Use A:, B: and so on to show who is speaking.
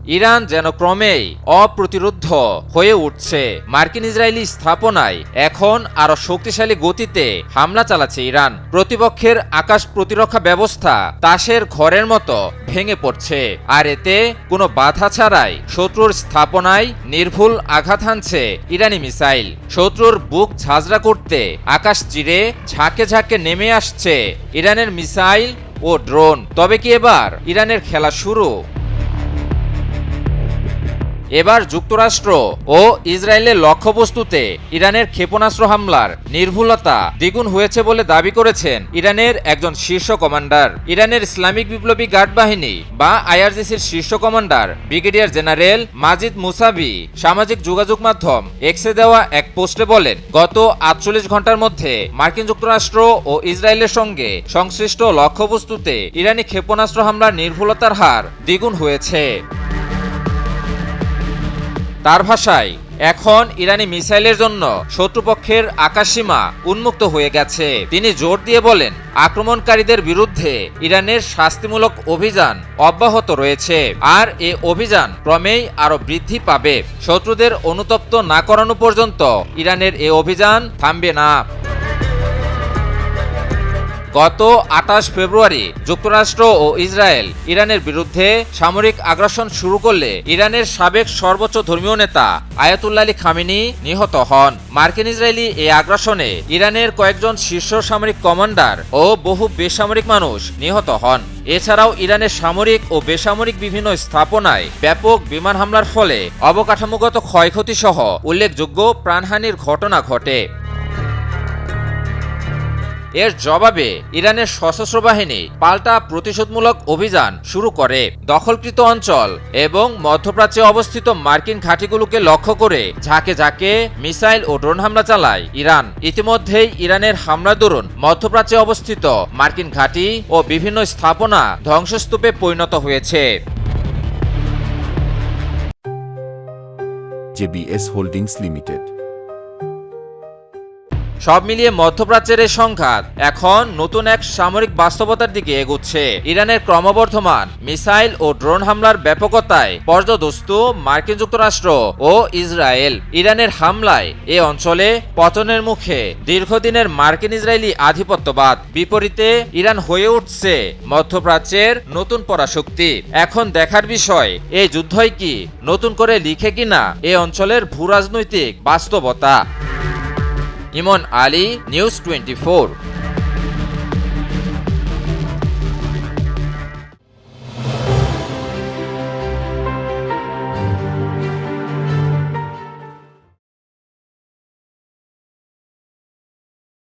A: Iran যেন ক্রমেই অপ্রতিরোধ্য হয়ে উঠছে। মার্কিন ইসরায়েলি স্থাপনায় এখন আরো শক্তিশালী গতিতে হামলা চালাচ্ছে ইরান। প্রতিপক্ষের আকাশ প্রতিরক্ষা ব্যবস্থা তাসের ঘরের মতো ভেঙে পড়ছে, আর এতে কোনো বাধা ছাড়াই শত্রুর স্থাপনায় নির্ভুল আঘাত হানছে ইরানি মিসাইল। শত্রুর বুক ঝাঁঝরা করতে আকাশ চিরে ঝাঁকে ঝাঁকে নেমে আসছে ইরানের মিসাইল ও ড্রোন। তবে কি এবার ইরানের খেলা শুরু? এবার যুক্তরাষ্ট্র ও ইসরায়েলের লক্ষ্যবস্তুতে ইরানের ক্ষেপণাস্ত্র হামলার নির্ভুলতা দ্বিগুণ হয়েছে বলে দাবি করেছেন ইরানের একজন শীর্ষ কমান্ডার। ইরানের ইসলামিক বিপ্লবী গার্ড বাহিনী বা আইআরজিসির শীর্ষ কমান্ডার ব্রিগেডিয়ার জেনারেল মাজিদ মুসাভি সামাজিক যোগাযোগ মাধ্যম এক্সে দেওয়া এক পোস্টে বলেন, গত ৪৮ ঘন্টার মধ্যে মার্কিন যুক্তরাষ্ট্র ও ইসরায়েলের সঙ্গে সংশ্লিষ্ট লক্ষ্যবস্তুতে ইরানি ক্ষেপণাস্ত্র হামলার নির্ভুলতার হার দ্বিগুণ হয়েছে। তার ভাষায়, এখন ইরানি মিসাইলের জন্য শত্রুপক্ষের আকাশসীমা উন্মুক্ত হয়ে গেছে। তিনি জোর দিয়ে বলেন, আক্রমণকারীদের বিরুদ্ধে ইরানের শাস্তিমূলক অভিযান অব্যাহত রয়েছে, আর এ অভিযান ক্রমেই আরো বৃদ্ধি পাবে। শত্রুদের অনুতপ্ত না করানো পর্যন্ত ইরানের এ অভিযান থামবে না। গত ২৮ ফেব্রুয়ারি যুক্তরাষ্ট্র ও ইসরায়েল ইরানের বিরুদ্ধে সামরিক আগ্রাসন শুরু করলে ইরানের সাবেক সর্বোচ্চ ধর্মীয় নেতা আয়াতুল্লাহ আলী খামেনি নিহত হন। মার্কিন ইসরায়েলি এই আগ্রাসনে ইরানের কয়েকজন শীর্ষ সামরিক কমান্ডার ও বহু বেসামরিক মানুষ নিহত হন। এছাড়াও ইরানের সামরিক ও বেসামরিক বিভিন্ন স্থাপনায় ব্যাপক বিমান হামলার ফলে অবকাঠামোগত ক্ষয়ক্ষতি সহ উল্লেখযোগ্য প্রাণহানির ঘটনা ঘটে। এর জবাবে ইরানের সশস্ত্র বাহিনী পাল্টা প্রতিশোধমূলক অভিযান শুরু করে। দখলকৃত অঞ্চল এবং মধ্যপ্রাচ্যে অবস্থিত মার্কিন ঘাঁটিগুলোকে লক্ষ্য করে ঝাঁকে ঝাঁকে মিসাইল ও ড্রোন হামলা চালায় ইরান। ইতিমধ্যেই ইরানের হামলার দরুন মধ্যপ্রাচ্যে অবস্থিত মার্কিন ঘাঁটি ও বিভিন্ন স্থাপনা ধ্বংসস্তূপে পরিণত হয়েছে।
B: JBS holdings limited.
A: সব মিলিয়ে মধ্যপ্রাচ্যের এই সংঘাত এখন নতুন এক সামরিক বাস্তবতার দিকে এগুচ্ছে। ইরানের ক্রমবর্ধমান মিসাইল ও ড্রোন হামলার ব্যাপকতায় পর্যদস্ত মার্কিন যুক্তরাষ্ট্র ও ইসরায়েল। ইরানের হামলায় এ অঞ্চলে পতনের মুখে দীর্ঘদিনের মার্কিন ইসরায়েলি আধিপত্যবাদ। বিপরীতে ইরান হয়ে উঠছে মধ্যপ্রাচ্যের নতুন পরাশক্তি। এখন দেখার বিষয়, এই যুদ্ধই কি নতুন করে লিখে কিনা এ অঞ্চলের ভূরাজনৈতিক বাস্তবতা। ইমন আলী, নিউজ 24।